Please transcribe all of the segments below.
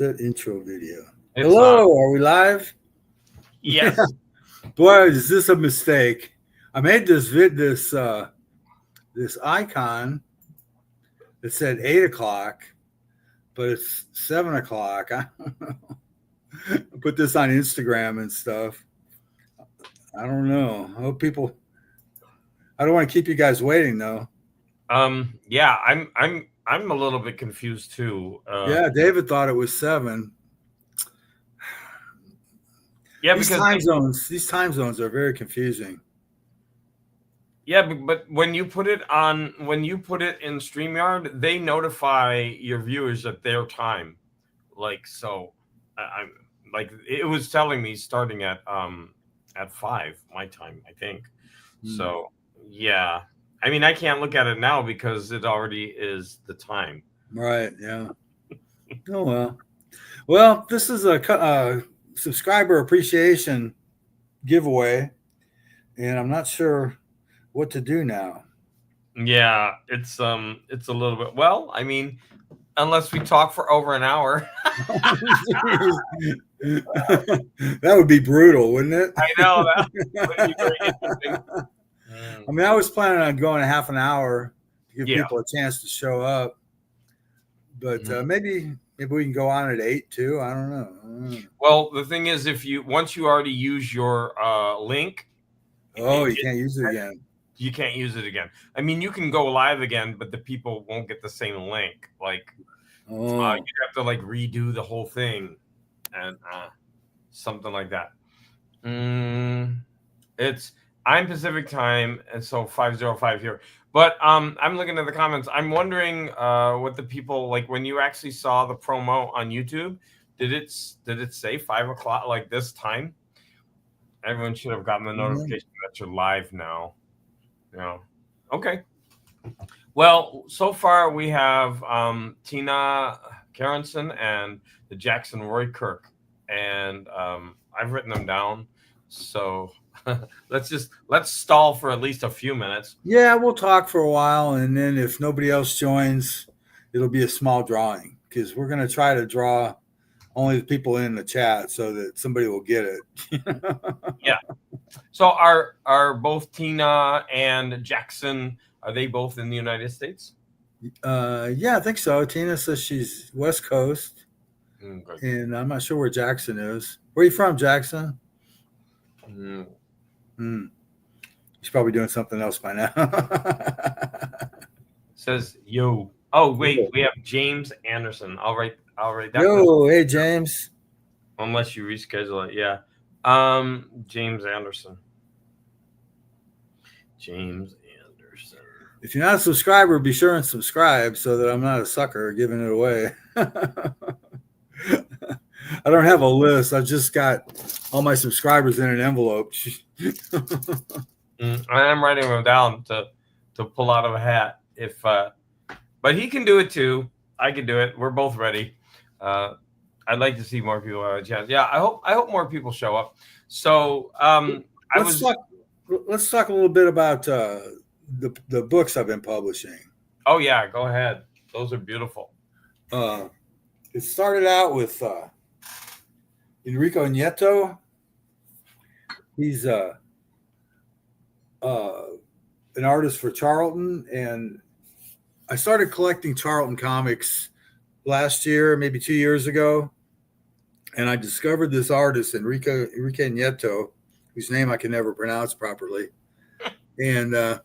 Set intro video. It's Hello, are we live? Yes. Boy, is this a mistake. I made this this icon that said 8 o'clock, but it's 7 o'clock. I put this on Instagram and stuff. I don't know. I hope people. I don't want to keep you guys waiting though. Yeah, I'm a little bit confused too. Yeah, David thought it was 7. Yeah, These time zones are very confusing. Yeah, but when you put it in StreamYard, they notify your viewers at their time. Like so, I'm like it was telling me starting at 5 my time, I think. So yeah, I mean I can't look at it now because it already is the time. Right. Yeah. Oh well. Well, this is a subscriber appreciation giveaway, and I'm not sure what to do now. Yeah, it's a little bit. Well, I mean, unless we talk for over an hour. That would be brutal, wouldn't it? I know that would be very interesting. I mean, I was planning on going a half an hour to give people a chance to show up, but maybe we can go on at 8 too. I don't know. Well, the thing is, once you already use your link, you can't use it again. You can't use it again. I mean, you can go live again, but the people won't get the same link. Like, you'd have to like redo the whole thing, and something like that. I'm Pacific time, and so 5:05 here. But I'm looking at the comments. I'm wondering what the people like when you actually saw the promo on YouTube. Did it say 5 o'clock like this time? Everyone should have gotten the notification that you're live now. Okay. Well, so far we have Tina Carenson and the Jackson Roy Kirk, and I've written them down. So let's stall for at least a few minutes. Yeah, we'll talk for a while, and then if nobody else joins, it'll be a small drawing because we're going to try to draw only the people in the chat so that somebody will get it. Yeah. So are both Tina and Jackson, are they both in the United States? Yeah, I think so. Tina says she's West Coast, and I'm not sure where Jackson is. Where are you from, Jackson? He's probably doing something else by now. Says yo. Oh wait, we have James Anderson. I'll write that. Yo, hey James. Unless you reschedule it, yeah. James Anderson. If you're not a subscriber, be sure and subscribe so that I'm not a sucker giving it away. I don't have a list. I've just got all my subscribers in an envelope. I'm writing them down to pull out of a hat. But he can do it too. I can do it. We're both ready. I'd like to see more people have a chance. Yeah, I hope more people show up. So let's talk a little bit about the books I've been publishing. Oh yeah, go ahead. Those are beautiful. It started out with Enrico Nieto. He's an artist for Charlton, and I started collecting Charlton comics last year, maybe 2 years ago, and I discovered this artist, Enrique Nieto, whose name I can never pronounce properly, and I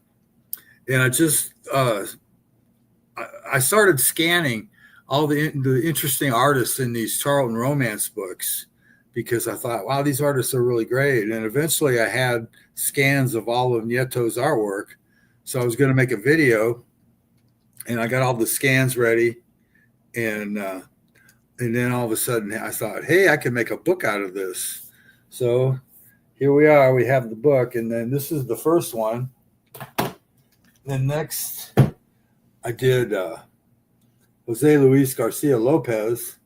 just I started scanning all the interesting artists in these Charlton romance books because I thought, wow, these artists are really great. And eventually I had scans of all of Nieto's artwork. So I was going to make a video, and I got all the scans ready. And then all of a sudden I thought, hey, I can make a book out of this. So here we are. We have the book. And then this is the first one. Then next I did Jose Luis Garcia Lopez.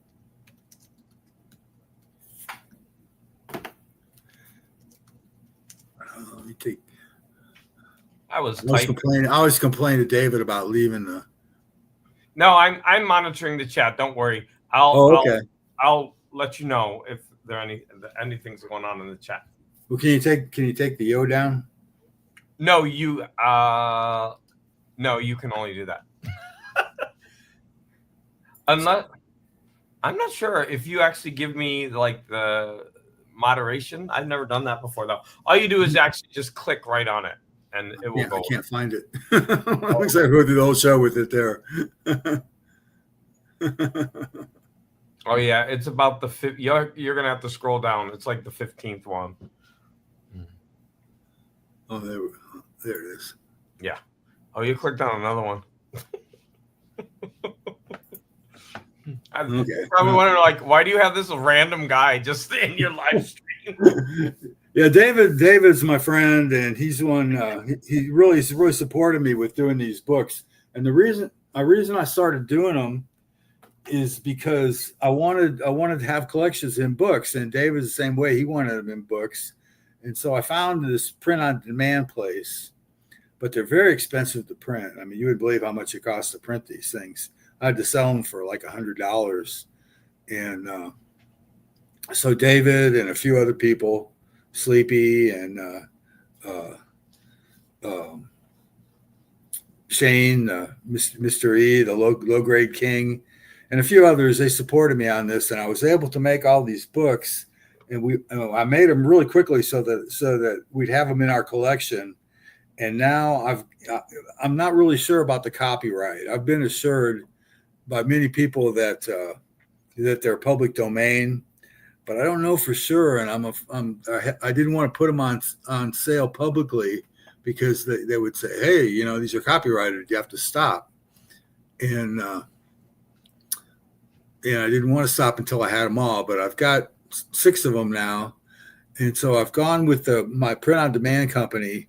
Let me take. I was complaining to David about leaving the. No, I'm monitoring the chat. Don't worry. Okay. I'll let you know if anything's going on in the chat. Well, can you take the yo down? No, you can only do that. Unless I'm not sure if you actually give me like the moderation. I've never done that before though. All you do is actually just click right on it and it will go. I can't find it. Looks like I go through the whole show with it there. Oh yeah, it's about the fifth. You're gonna have to scroll down. It's like the 15th one. Oh, there it is. Yeah. Oh, you clicked on another one. Okay. Probably wondering, like, why do you have this random guy just in your live stream? Yeah, David's my friend, and he's one. He really supported me with doing these books. And the reason I started doing them is because I wanted to have collections in books, and David's the same way. He wanted them in books, and so I found this print on demand place, but they're very expensive to print. I mean, you would believe how much it costs to print these things. I had to sell them for like $100, and so David and a few other people, Sleepy and Shane, Mr. E, the low grade king, and a few others, they supported me on this, and I was able to make all these books, and I made them really quickly so that we'd have them in our collection. And now I'm not really sure about the copyright. I've been assured by many people that they're public domain, but I don't know for sure. And I didn't want to put them on sale publicly because they would say, hey, these are copyrighted. You have to stop. And I didn't want to stop until I had them all, but I've got 6 of them now. And so I've gone with my print on demand company.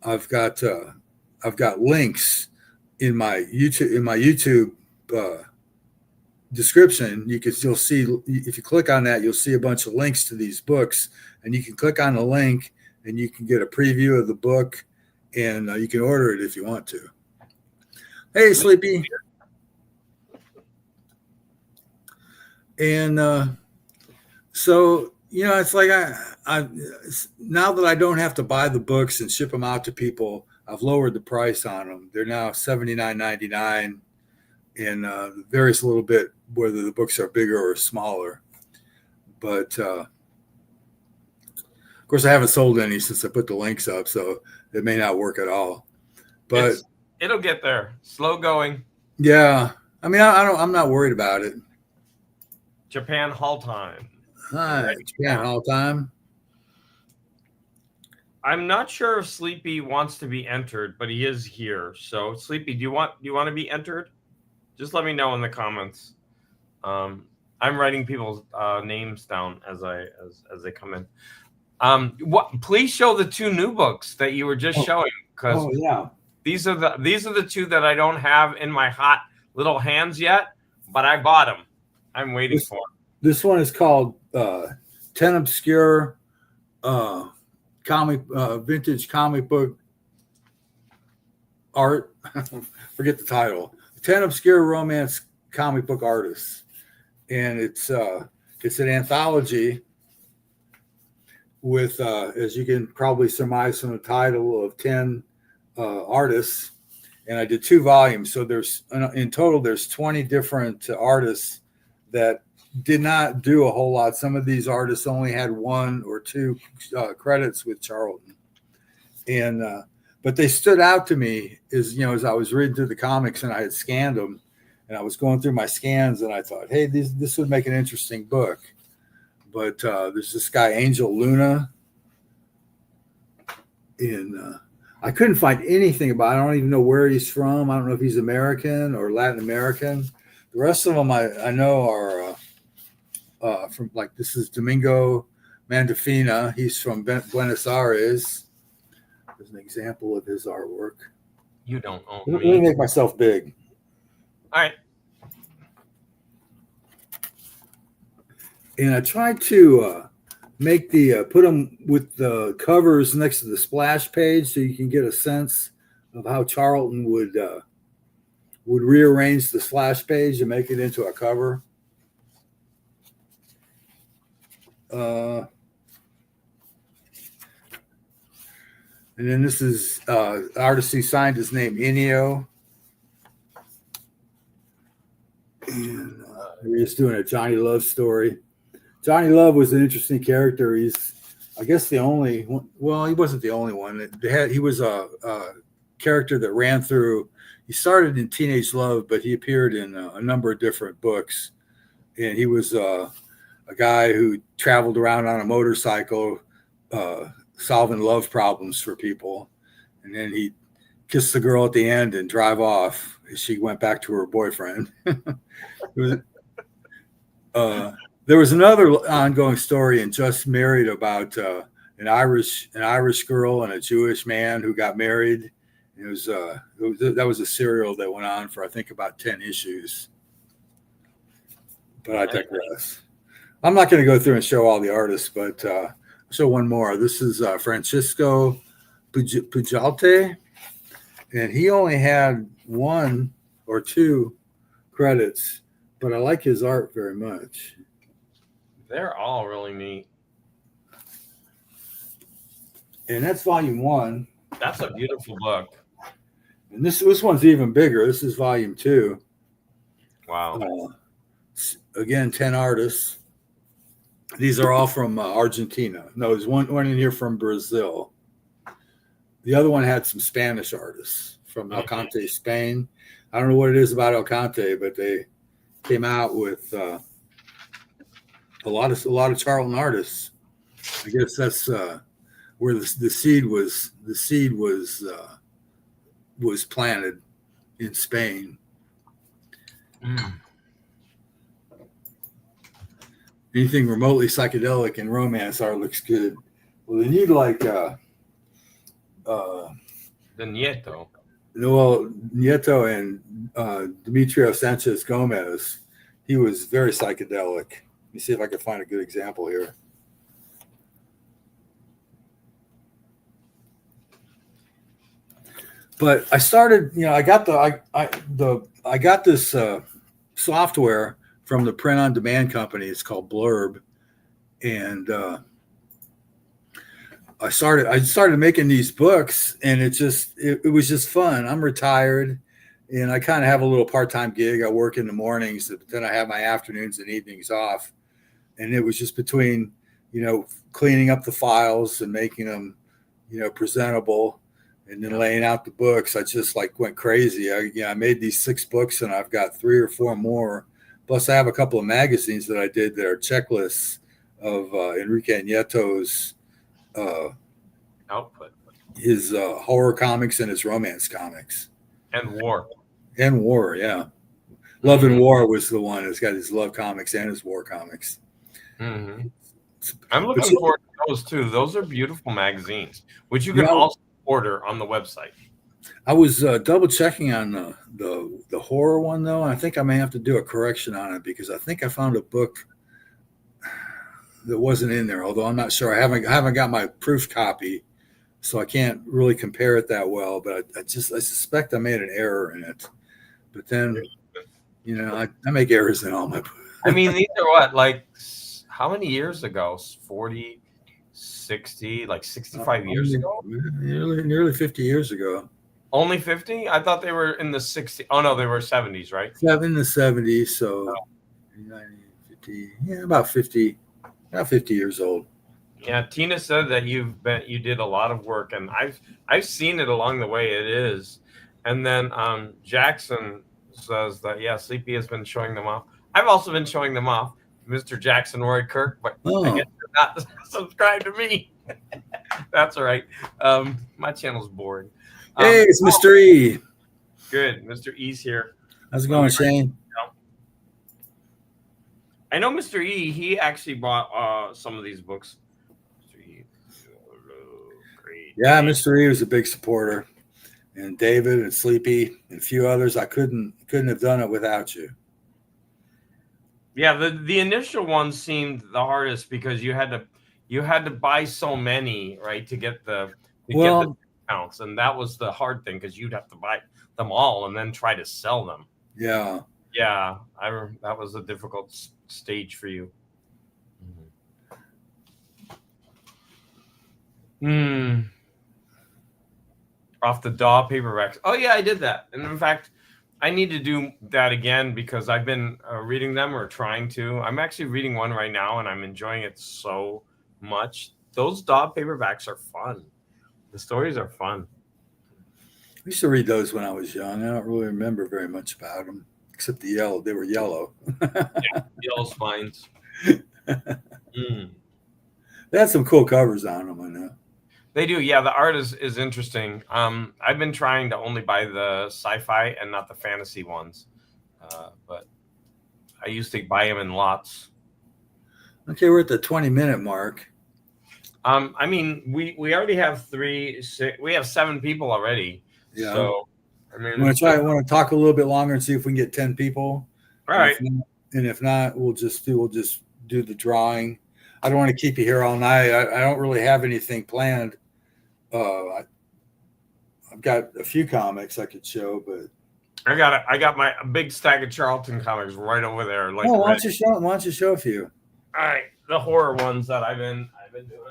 I've got links in my YouTube description. You'll see, if you click on that, you'll see a bunch of links to these books, and you can click on the link and you can get a preview of the book, and you can order it if you want to. Hey, Sleepy. And so it's like I now that I don't have to buy the books and ship them out to people, I've lowered the price on them. They're now $79.99, and varies a little bit whether the books are bigger or smaller. But of course, I haven't sold any since I put the links up, so it may not work at all. But it'll get there. Slow going. Yeah, I mean, I'm not worried about it. Japan Hall Time. Hi, Japan Hall Time. I'm not sure if Sleepy wants to be entered, but he is here. So Sleepy, do you want to be entered? Just let me know in the comments. I'm writing people's names down as they come in. Please show the 2 new books that you were just showing, because these are the 2 that I don't have in my hot little hands yet, but I bought them. I'm waiting for them. This one is called 10 Obscure Vintage Comic Book Art. Forget the title. 10 Obscure Romance Comic Book Artists, and it's an anthology with, as you can probably surmise from the title, of 10 artists, and I did 2 volumes. So in total there's 20 different artists that did not do a whole lot. Some of these artists only had 1 or 2 credits with Charlton, and but they stood out to me as I was reading through the comics, and I had scanned them, and I was going through my scans, and I thought, hey, this would make an interesting book. But there's this guy, Angel Luna, and I couldn't find anything about it. I don't even know where he's from. I don't know if he's American or Latin American. The rest of them I know are from, like, this is Domingo Mandafina. He's from Buenos Aires. There's an example of his artwork. You don't own me. Let me make myself big. All right. And I tried to make put them with the covers next to the splash page, so you can get a sense of how Charlton would rearrange the splash page and make it into a cover. And then this is artist who signed his name Ennio. And we're just doing a Johnny Love story. Johnny Love was an interesting character. He's, I guess, the only one. Well, he wasn't the only one. He was a character that ran through. He started in Teenage Love, but he appeared in a number of different books. And he was a guy who traveled around on a motorcycle, solving love problems for people. And then he kissed the girl at the end and drive off as she went back to her boyfriend. There was another ongoing story in Just Married about an Irish girl and a Jewish man who got married. That was a serial that went on for, I think, about 10 issues. But I digress. I'm not going to go through and show all the artists, but I'll show one more. This is Francisco Pujalte, and he only had 1 or 2 credits, but I like his art very much. They're all really neat. And that's volume 1. That's a beautiful book. And this one's even bigger. This is volume 2. Wow. Again, 10 artists. These are all from Argentina. No, there's one in here from Brazil. The other one had some Spanish artists from Alcante, Spain. I don't know what it is about Alcante, but they came out with a lot of Charlton artists. I guess that's where the seed was planted in Spain. Anything remotely psychedelic and romance art looks good. Well, they need like the Nieto. Well, Nieto and Demetrio Sanchez Gomez. He was very psychedelic. Let me see if I can find a good example here. But I started, I got this software from the print on demand company. It's called Blurb, and I started making these books, and it was just fun. I'm retired, and I kind of have a little part-time gig. I work in the mornings, but then I have my afternoons and evenings off, and it was just between cleaning up the files and making them presentable, and then laying out the books. I just went crazy. I made these 6 books, and I've got 3 or 4 more. Plus, I have a couple of magazines that I did that are checklists of Enrique Nieto's output, his horror comics and his romance comics, and war. Yeah. Love and War was the one that's got his love comics and his war comics. Mm-hmm. I'm looking forward to those too. Those are beautiful magazines, which you can also order on the website. I was double checking on the horror one though, and I think I may have to do a correction on it because I think I found a book that wasn't in there. Although I'm not sure. I haven't got my proof copy, so I can't really compare it that well. But I suspect I made an error in it. But then, I make errors in all my books. I mean, these are what, how many years ago? 40, 60, 65 years ago? Nearly 50 years ago. Only 50? I thought they were in the 60s. Oh, no, they were 70s, right? In the 70s. So 50, about 50 years old. Yeah, Tina said that you did a lot of work, and I've seen it along the way. It is. And then Jackson says that, Sleepy has been showing them off. I've also been showing them off, Mr. Jackson Roy Kirk, but I guess you're not subscribed to me. That's all right. My channel's boring. Hey, it's Mr. E. Good. Mr. E's here. How's it going, Shane? I know Mr. E, he actually bought some of these books. Mr. E. Great. Yeah, Mr. E was a big supporter. And David and Sleepy and a few others. I couldn't have done it without you. Yeah, the initial one seemed the hardest because you had to buy so many, right, to get the discounts, and that was the hard thing because you'd have to buy them all and then try to sell them. Yeah. Yeah, that was a difficult stage for you. Off the DAW paperbacks. Oh yeah, I did that, and in fact, I need to do that again because I've been reading them or trying to. I'm actually reading one right now, and I'm enjoying it so much. Those DAW paperbacks are fun. The stories are fun. I used to read those when I was young. I don't really remember very much about them, except the yellow. They were yellow. Yellow spines. They had some cool covers on them, I know. They do, yeah. The art is interesting. I've been trying to only buy the sci-fi and not the fantasy ones, but I used to buy them in lots. Okay, we're at the 20-minute mark. I mean, we already have we have 7 people already. Yeah. So I mean, Want to talk a little bit longer and see if we can get 10 people. All right. And if not, we'll just do the drawing. I don't want to keep you here all night. I don't really have anything planned. I've got a few comics I could show, but I got my big stack of Charlton comics right over there. Like, why don't you show a few? All right, the horror ones that I've been doing.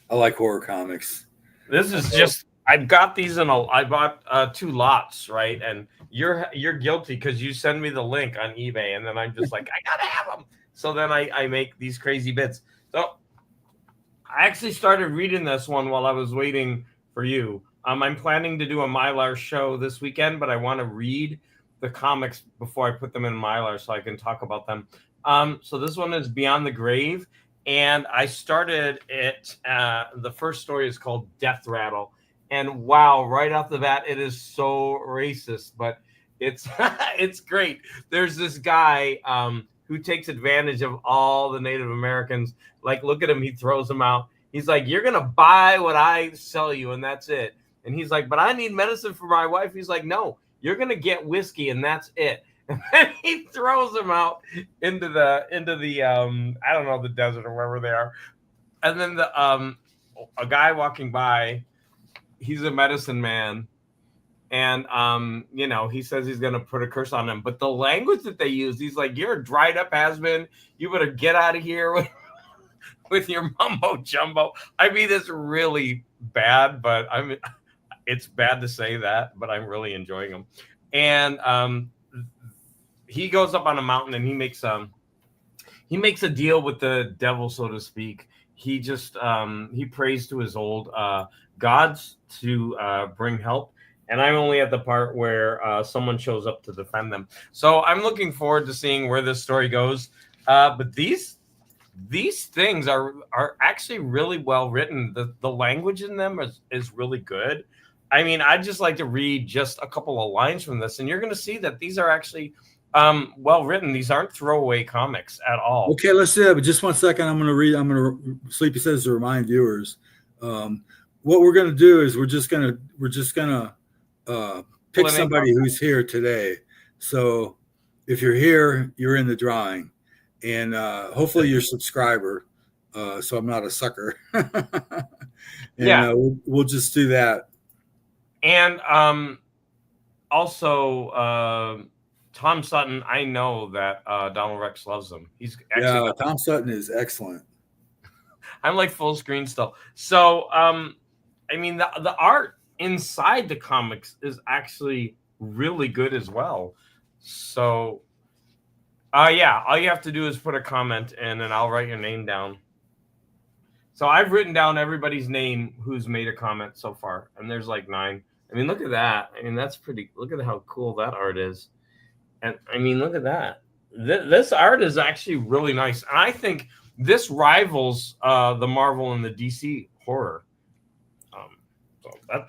I like horror comics. This is just I've got these I bought 2 lots, right? And you're guilty because you send me the link on eBay, and then I'm just like, I gotta have them. So then I make these crazy bits. So I actually started reading this one while I was waiting for you. I'm planning to do a Mylar show this weekend, but I want to read the comics before I put them in Mylar so I can talk about them. So this one is Beyond the Grave, and I started it. The first story is called Death Rattle, and wow, right off the bat, it is so racist, but it's it's great. There's this guy who takes advantage of all the Native Americans. Like, look at him. He throws them out. He's like, you're going to buy what I sell you, and that's it. And he's like, but I need medicine for my wife. He's like, no, you're going to get whiskey, and that's it. And then he throws them out into the I don't know, the desert or wherever they are. And then a guy walking by, he's a medicine man. And, he says he's going to put a curse on him. But the language that they use, he's like, you're a dried up has-been. You better get out of here with your mumbo jumbo. I mean, it's really bad, but it's bad to say that, but I'm really enjoying them. And he goes up on a mountain and he makes a deal with the devil, so to speak. He just he prays to his old gods to bring help. And I'm only at the part where someone shows up to defend them. So I'm looking forward to seeing where this story goes. But these things are actually really well written. The language in them is really good. I mean, I'd just like to read just a couple of lines from this, and you're going to see that these are actually well written. These aren't throwaway comics at all. Okay, let's do it. But just one second. I'm going to read. Sleepy says to remind viewers. What we're going to do is we're just going to pick somebody who's here today. So if you're here, you're in the drawing, and hopefully you're a subscriber. So I'm not a sucker. We'll just do that. And also Tom Sutton, I know that Donald Rex loves him. He's actually Tom Sutton is excellent. I'm like full screen still. So I mean the art inside the comics is actually really good as well. So all you have to do is put a comment in and I'll write your name down. So I've written down everybody's name who's made a comment so far, and there's like 9. I mean, look at that. I mean, that's pretty. Look at how cool that art is. And I mean, look at that. This art is actually really nice. And I think this rivals the Marvel and the DC horror.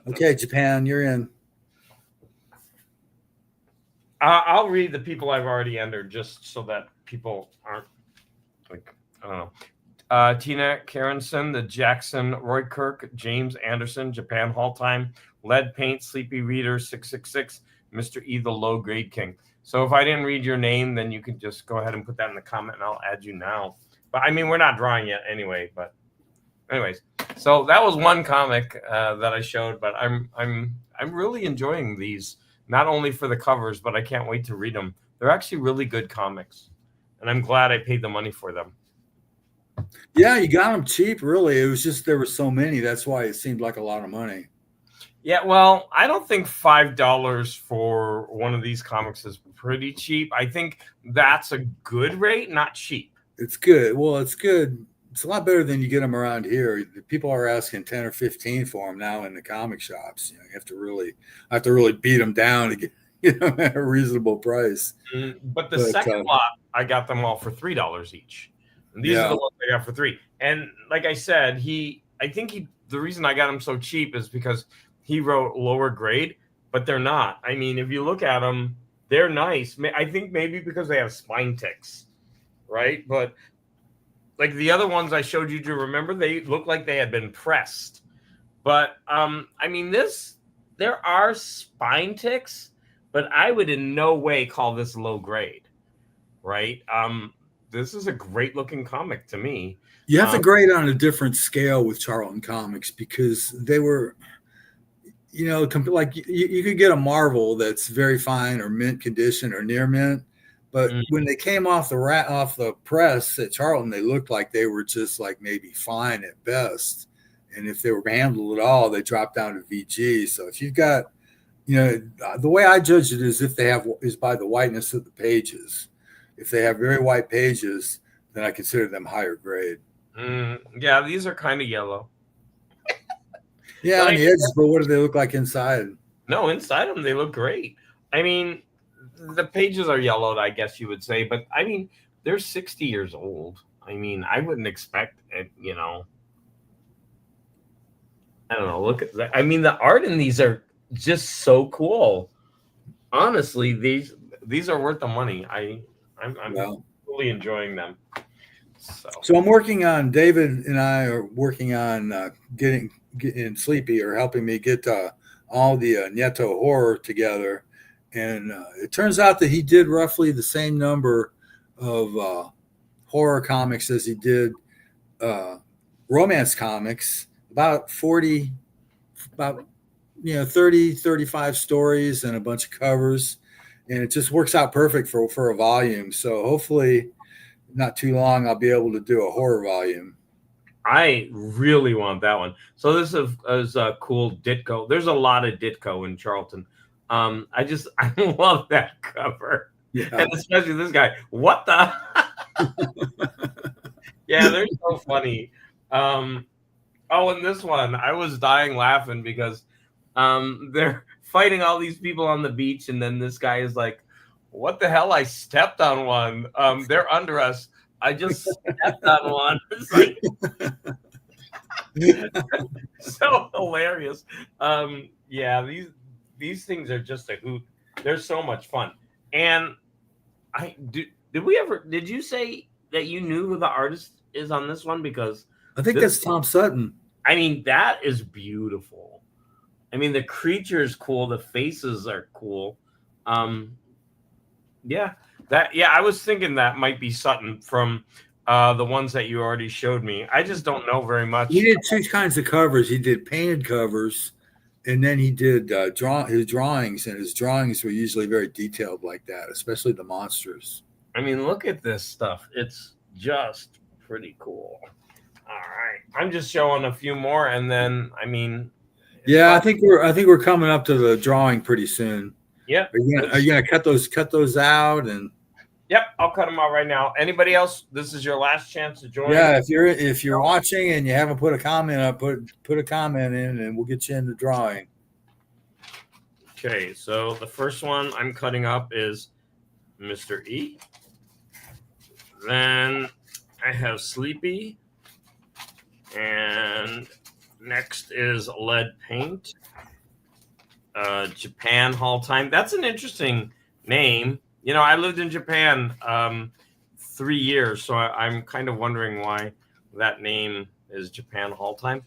Okay, Japan, you're in. I'll read the people I've already entered just so that people aren't like, I don't know. Tina Carenson, the Jackson, Roy Kirk, James Anderson, Japan Hall Time, Lead Paint, Sleepy Reader, 666, Mr. E, the Low Grade King. So if I didn't read your name, then you can just go ahead and put that in the comment and I'll add you now. But I mean, we're not drawing yet anyway, but anyways. So that was one comic that I showed, but I'm really enjoying these, not only for the covers, but I can't wait to read them. They're actually really good comics, and I'm glad I paid the money for them. Yeah, you got them cheap. Really, it was just there were so many. That's why it seemed like a lot of money. Yeah, well, I don't think $5 for one of these comics is pretty cheap. I think that's a good rate, not cheap. It's good. Well, it's good. It's a lot better than you get them around here. People are asking 10 or 15 for them now in the comic shops. You know, I have to really beat them down to get at a reasonable price. But the second lot, I got them all for $3 each. And these are the ones I got for $3. And like I said, the reason I got them so cheap is because he wrote lower grade, but they're not. I mean, if you look at them, they're nice. I think maybe because they have spine ticks, right? But like the other ones I showed you, to remember, they look like they had been pressed. But I mean, there are spine ticks, but I would in no way call this low grade, right? This is a great looking comic to me. You have to grade on a different scale with Charlton Comics because they were, you know, like you could get a Marvel that's very fine or mint condition or near mint, but when they came off the press at Charlton, they looked like they were just like maybe fine at best, and if they were handled at all, they dropped down to VG. So if you've got, you know, the way I judge it is by the whiteness of the pages. If they have very white pages, then I consider them higher grade. Yeah, these are kind of yellow. Yeah, on the edges, but what do they look like inside? No, inside them, they look great. I mean, the pages are yellowed, I guess you would say, but I mean, they're 60 years old. I mean, I wouldn't expect it, you know. I don't know. Look at that. I mean, the art in these are just so cool. Honestly, these are worth the money. I'm really enjoying them. So I'm working on, David and I are working on getting Sleepy or helping me get all the Nieto horror together. And it turns out that he did roughly the same number of horror comics as he did romance comics, about 30, 35 stories and a bunch of covers. And it just works out perfect for a volume. So hopefully not too long, I'll be able to do a horror volume. I really want that one. So this is a cool Ditko. There's a lot of Ditko in Charlton. I love that cover. Yeah. And especially this guy. What the? Yeah, they're so funny. And this one, I was dying laughing because they're fighting all these people on the beach, and then this guy is like, what the hell? I stepped on one. They're under us. I just stepped on one. It's like so hilarious. Yeah, these things are just a hoot. They're so much fun. And did you say that you knew who the artist is on this one? Because I think that's Tom Sutton. I mean, that is beautiful. I mean, the creature is cool. The faces are cool. Yeah, I was thinking that might be Sutton from the ones that you already showed me. I just don't know very much. He did two kinds of covers. He did painted covers, and then he did his drawings, and his drawings were usually very detailed like that, especially the monsters. I mean, look at this stuff. It's just pretty cool. All right, I'm just showing a few more, and then I mean, yeah, I think we're coming up to the drawing pretty soon. Yeah. Are you gonna cut those out? And yep, I'll cut them out right now. Anybody else? This is your last chance to join. Yeah, if you're watching and you haven't put a comment up, put a comment in, and we'll get you in the drawing. Okay, so the first one I'm cutting up is Mr. E. Then I have Sleepy, and next is Lead Paint. Japan Hall Time. That's an interesting name. You know, I lived in Japan 3 years, so I'm kind of wondering why that name is Japan Hall Time.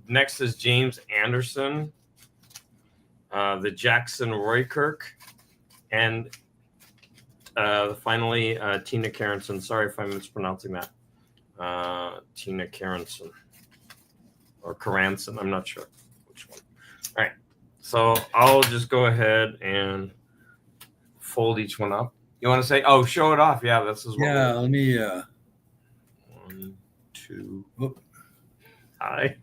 Next is James Anderson, the Jackson Roykirk, and finally Tina Carenson. Sorry if I'm mispronouncing that. Tina Carenson or Caranson. I'm not sure which one. All right, so I'll just go ahead and fold each one up. You want to say, oh, show it off? Yeah, this is what. Yeah, let me. 2. Whoop. Hi.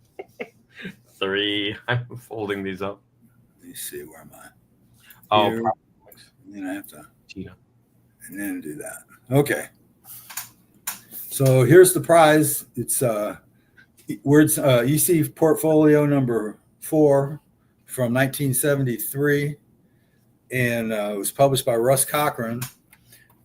3. I'm folding these up. Let me see, where am I? Oh, Here. And then I have to, Tina. and then do that. Okay. So here's the prize. It's Words EC portfolio number 4 from 1973, and it was published by Russ Cochran.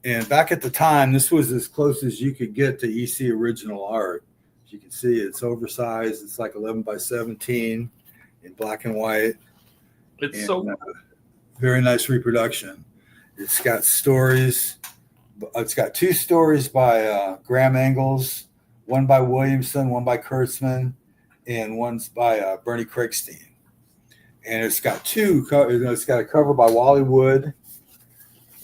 And back at the time, this was as close as you could get to EC original art. As you can see, it's oversized. It's like 11 by 17 in black and white. It's And, so very nice reproduction. It's got stories. It's got 2 stories by Graham Engels, one by Williamson, one by Kurtzman, and one's by Bernie Kriegstein. And it's got 2. It's got a cover by Wally Wood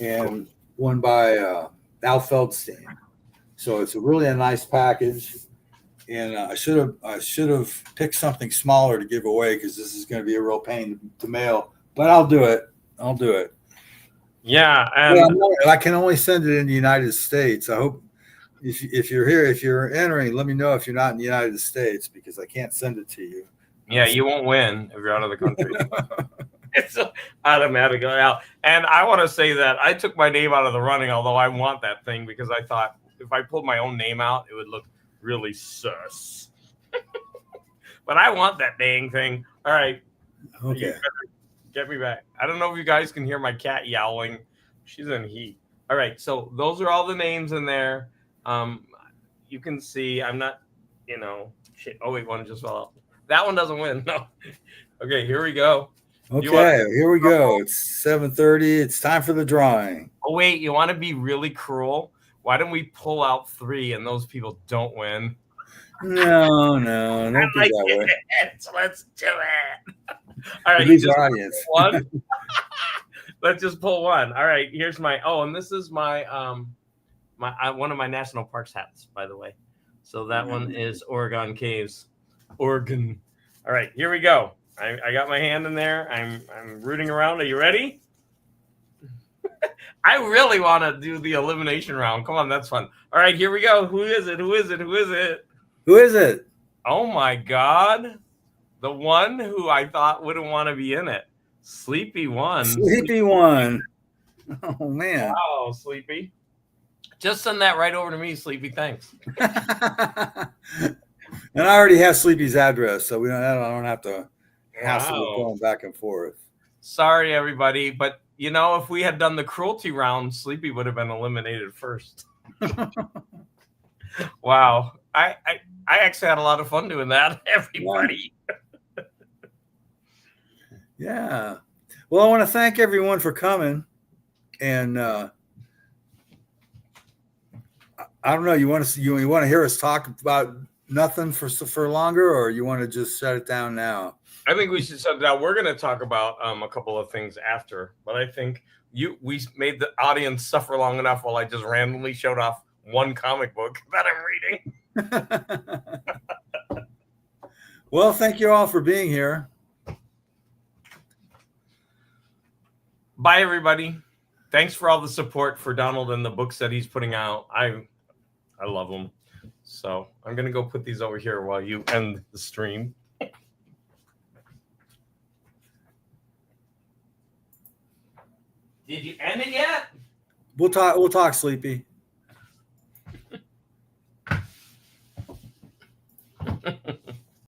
and one by Al Feldstein. So it's really a nice package. And I should have picked something smaller to give away because this is going to be a real pain to mail. But I'll do it. yeah, Well, and I can only send it in the United States. I hope if you're here, if you're entering, let me know if you're not in the United States because I can't send it to you. yeah, you won't win if you're out of the country. It's automatic out. And I want to say that I took my name out of the running, although I want that thing because I thought if I pulled my own name out, it would look really sus. But I want that dang thing. All right. Okay. Get me back. I don't know if you guys can hear my cat yowling. She's in heat. All right. So those are all the names in there. You can see I'm not, shit. Oh, wait, one just fell out. That one doesn't win. No. Okay, here we go. Okay, here we go. It's 7:30. It's time for the drawing. Oh, wait, you want to be really cruel? Why don't we pull out 3 and those people don't win? No, don't do that way. So let's do it. All right, Please, audience. One. Let's just pull one. All right, here's my. Oh, and this is my one of my national parks hats, by the way. So that one is Oregon Caves, Oregon. All right, here we go. I got my hand in there. I'm rooting around. Are you ready? I really want to do the elimination round. Come on, that's fun. All right, here we go. Who is it? Who is it? Who is it? Who is it? Oh my God. The one who I thought wouldn't want to be in it. Sleepy won. Sleepy won. Oh, man. Wow, Sleepy. Just send that right over to me, Sleepy. Thanks. And I already have Sleepy's address, so I don't have to hassle with going back and forth. Sorry, everybody. But, if we had done the cruelty round, Sleepy would have been eliminated first. Wow. I actually had a lot of fun doing that, everybody. Yeah. Well, I want to thank everyone for coming. And I don't know, you want to hear us talk about nothing for longer, or you want to just shut it down now? I think we should shut it down. We're going to talk about a couple of things after, but I think we made the audience suffer long enough while I just randomly showed off one comic book that I'm reading. Well, thank you all for being here. Bye, everybody. Thanks for all the support for Donald and the books that he's putting out. I love them. So I'm going to go put these over here while you end the stream. Did you end it yet? We'll talk, Sleepy.